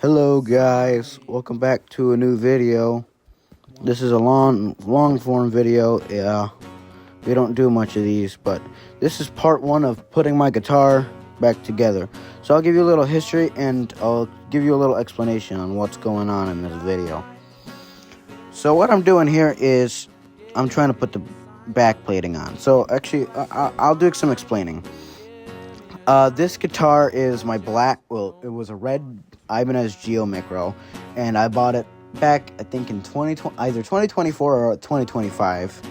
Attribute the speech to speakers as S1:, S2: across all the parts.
S1: Hello guys, welcome back to a new video. This is a long form video. Yeah, we don't do much of these, but this is part one of putting my guitar back together. So I'll give you a little history and I'll give you a little explanation on what's going on in this video. So what I'm doing here is I'm trying to put the back plating on. So actually, I'll do some explaining. This guitar is my black, well, it was a red Ibanez Geo Micro, and I bought it back, I think, in either 2024 or 2025.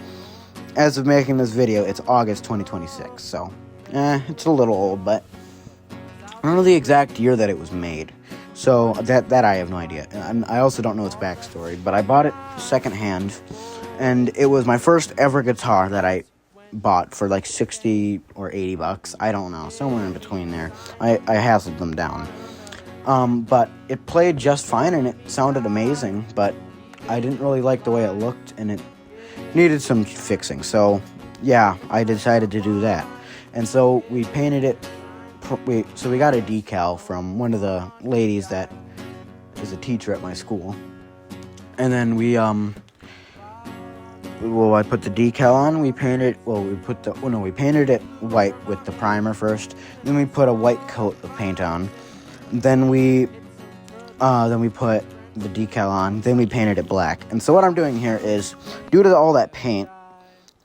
S1: As of making this video, it's August 2026, so, it's a little old, but I don't know the exact year that it was made, so that I have no idea, and I also don't know its backstory, but I bought it secondhand, and it was my first ever guitar that I bought for like 60 or 80 bucks. I don't know, somewhere in between there. I hassled them down. But it played just fine and it sounded amazing, but I didn't really like the way it looked and it needed some fixing. So yeah, I decided to do that. And so we painted it, so we got a decal from one of the ladies that is a teacher at my school. And then I put the decal on. We painted it white with the primer first. Then we put a white coat of paint on. Then we put the decal on. Then we painted it black. And so what I'm doing here is, due to all that paint,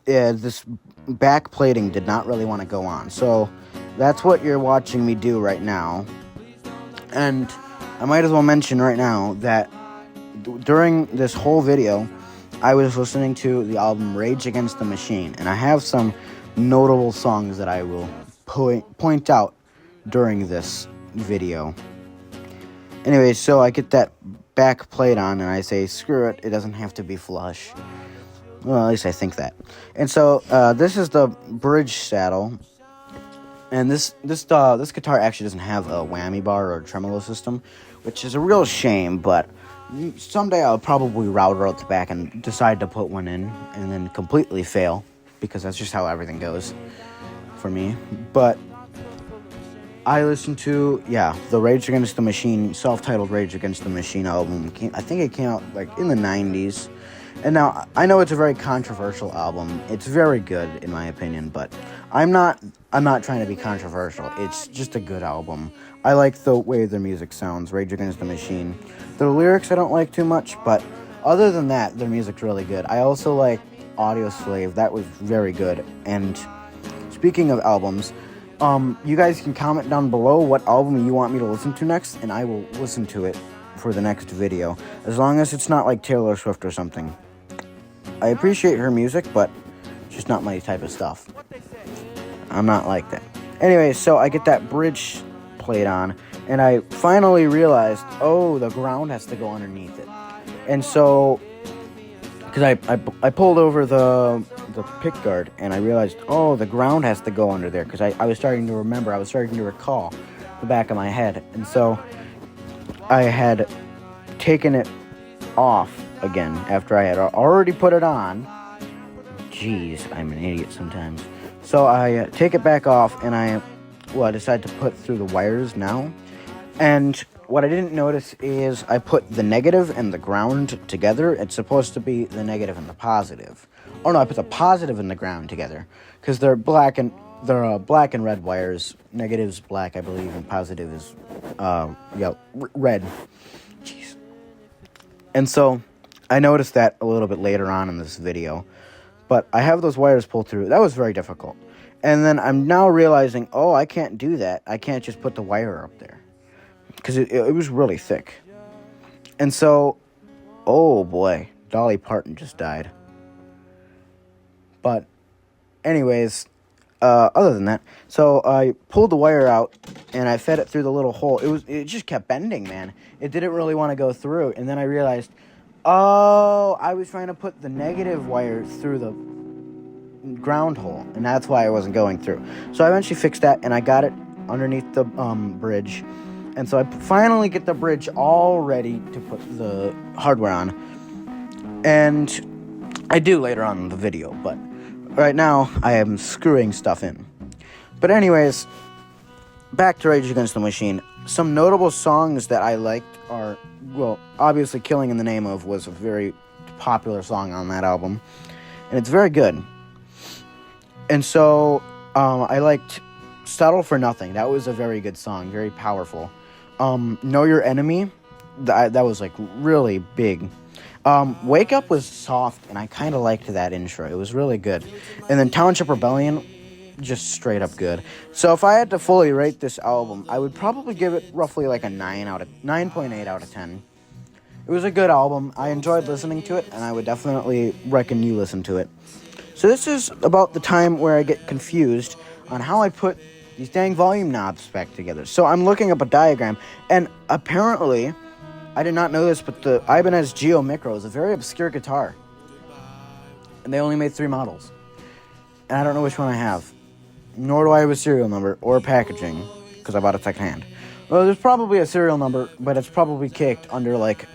S1: this back plating did not really want to go on. So that's what you're watching me do right now. And I might as well mention right now that during this whole video, I was listening to the album Rage Against the Machine, and I have some notable songs that I will point out during this video. Anyway, so I get that back plate on, and I say, screw it, it doesn't have to be flush. Well, at least I think that. And so, this is the bridge saddle, and this guitar actually doesn't have a whammy bar or a tremolo system, which is a real shame, but someday I'll probably router out the back and decide to put one in and then completely fail, because that's just how everything goes for me. But I listened to, the Rage Against the Machine, self-titled Rage Against the Machine album. I think it came out like in the 90s. And now, I know it's a very controversial album. It's very good, in my opinion, but I'm not trying to be controversial. It's just a good album. I like the way their music sounds, Rage Against the Machine. Their lyrics I don't like too much, but other than that, their music's really good. I also like Audioslave. That was very good. And speaking of albums, you guys can comment down below what album you want me to listen to next, and I will listen to it for the next video, as long as it's not like Taylor Swift or something. I appreciate her music, but it's just not my type of stuff. I'm not like that. Anyway, so I get that bridge plate on, and I finally realized, oh, the ground has to go underneath it. And so, because I pulled over the pick guard, and I realized, oh, the ground has to go under there, because I was starting to recall the back of my head. And so I had taken it off again after I had already put it on. Jeez, I'm an idiot sometimes. So I take it back off, and I decide to put through the wires now. And what I didn't notice is I put the negative and the ground together. It's supposed to be the negative and the positive. Oh no, I put the positive and the ground together, because they're black and red wires. Negative's black, I believe, and positive is red. Jeez. And so I noticed that a little bit later on in this video, but I have those wires pulled through. That was very difficult. And then I'm now realizing, oh, I can't do that. I can't just put the wire up there, because it was really thick. And so, oh boy, Dolly Parton just died. But anyways, other than that, so I pulled the wire out and I fed it through the little hole. It just kept bending, man. It didn't really want to go through. And then I realized, oh, I was trying to put the negative wire through the ground hole, and that's why I wasn't going through. So I eventually fixed that, and I got it underneath the bridge. And so I finally get the bridge all ready to put the hardware on. And I do later on in the video, but right now I am screwing stuff in. But anyways, back to Rage Against the Machine. some notable songs that I liked are, well, obviously Killing in the Name of was a very popular song on that album, and it's very good. And so I liked Settle for Nothing. That was a very good song, very powerful. Know Your Enemy, that was like really big. Wake Up was soft, and I kind of liked that intro. It was really good. And then Township Rebellion, just straight up good. So if I had to fully rate this album, I would probably give it roughly like a 9.8 out of 10. It was a good album. I enjoyed listening to it, and I would definitely reckon you listen to it. So this is about the time where I get confused on how I put these dang volume knobs back together. So I'm looking up a diagram, and apparently, I did not know this, but the Ibanez Geo Micro is a very obscure guitar. And they only made 3 models. And I don't know which one I have. Nor do I have a serial number or packaging, because I bought it secondhand. Well, there's probably a serial number, but it's probably caked under like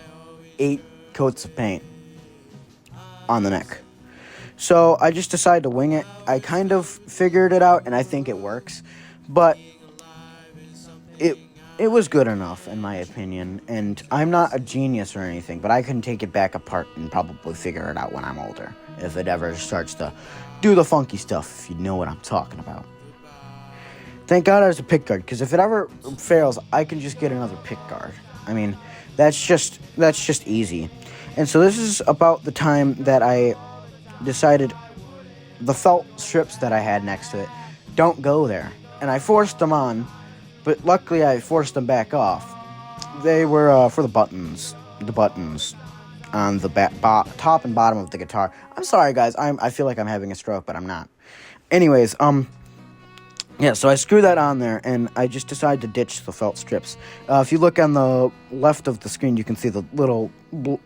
S1: 8 coats of paint on the neck. So I just decided to wing it. I kind of figured it out, and I think it works. But it was good enough, in my opinion. And I'm not a genius or anything, but I can take it back apart and probably figure it out when I'm older, if it ever starts to do the funky stuff, if you know what I'm talking about. Thank God there's a pick guard, because if it ever fails, I can just get another pick guard. I mean, that's just easy. And so this is about the time that I decided the felt strips that I had next to it don't go there. And I forced them on, but luckily I forced them back off. They were for the buttons on the top and bottom of the guitar. I'm sorry, guys. I feel like I'm having a stroke, but I'm not. Anyways, yeah, so I screwed that on there, and I just decided to ditch the felt strips. If you look on the left of the screen, you can see the little,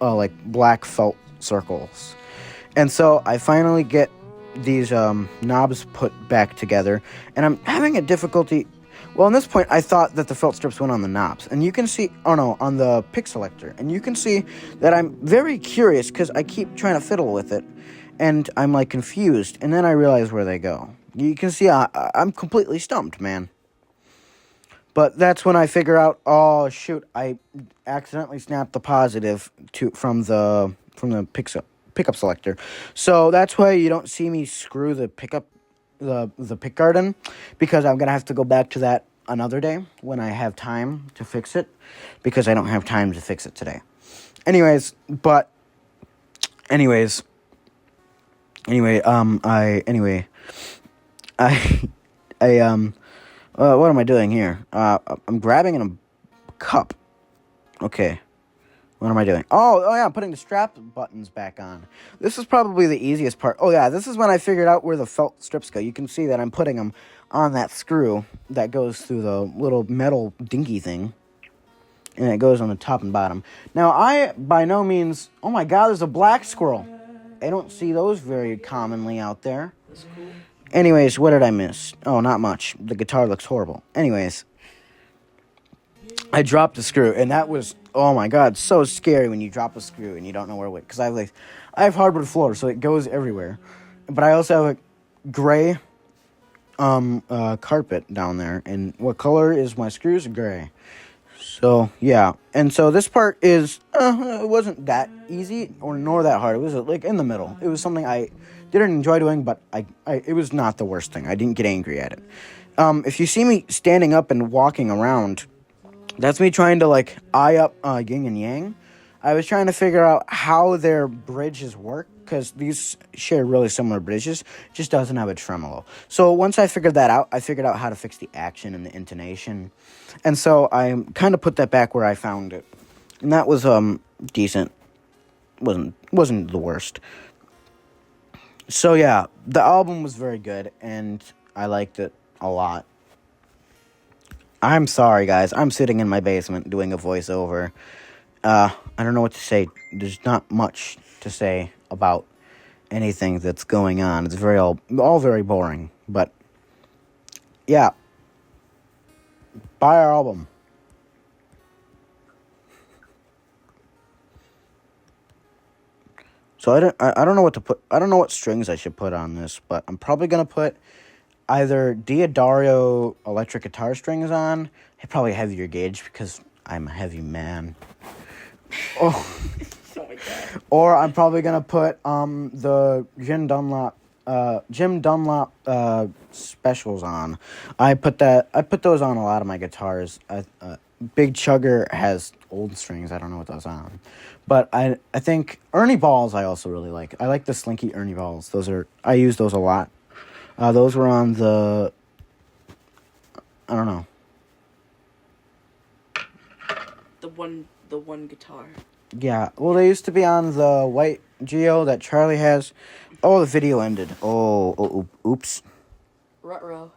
S1: like, black felt circles. And so I finally get these knobs put back together, and I'm having a difficulty. Well, on this point, I thought that the felt strips went on the knobs, and you can see, on the pick selector, and you can see that I'm very curious, because I keep trying to fiddle with it, and I'm, like, confused, and then I realize where they go. You can see I'm completely stumped, man. But that's when I figure out, oh, shoot, I accidentally snapped the positive from the pickup selector. So that's why you don't see me screw the the pick guard in, because I'm going to have to go back to that another day when I have time to fix it, because I don't have time to fix it today. Anyway, what am I doing here? I'm grabbing in a cup. Okay. What am I doing? Oh yeah, I'm putting the strap buttons back on. This is probably the easiest part. Oh yeah, this is when I figured out where the felt strips go. You can see that I'm putting them on that screw that goes through the little metal dinky thing. And it goes on the top and bottom. Now, I, by no means... Oh my god, there's a black squirrel. I don't see those very commonly out there. That's cool. Anyways, what did I miss? Oh, not much. The guitar looks horrible. Anyways, I dropped the screw, and that was... Oh my god, so scary when you drop a screw and you don't know where to wait. Because I have hardwood floor, so it goes everywhere. But I also have a gray carpet down there. And what color is my screws? Gray. So, yeah. And so this part is, it wasn't that easy nor that hard. It was like in the middle. It was something I didn't enjoy doing, but it was not the worst thing. I didn't get angry at it. If you see me standing up and walking around, that's me trying to like eye up yin and yang. I was trying to figure out how their bridges work, because these share really similar bridges, just doesn't have a tremolo. So once I figured that out, I figured out how to fix the action and the intonation. And so I kind of put that back where I found it. And that was decent. Wasn't the worst. So yeah, the album was very good, and I liked it a lot. I'm sorry, guys. I'm sitting in my basement doing a voiceover. I don't know what to say. There's not much to say about anything that's going on. It's all very boring. But yeah, buy our album. So I don't know what to put. I don't know what strings I should put on this, but I'm probably gonna put either Diodario electric guitar strings on, probably heavier gauge because I'm a heavy man. Oh,
S2: Oh my god.
S1: or I'm probably gonna put the Jim Dunlop specials on. I put those on a lot of my guitars. Big Chugger has old strings. I don't know what those on, but I think Ernie balls I also really like. I like the Slinky Ernie balls. I use those a lot. Those were on the, I don't know.
S2: The one guitar.
S1: Yeah, well, they used to be on the white Geo that Charlie has. Oh, the video ended. Oh, oops.
S2: Ruh-roh.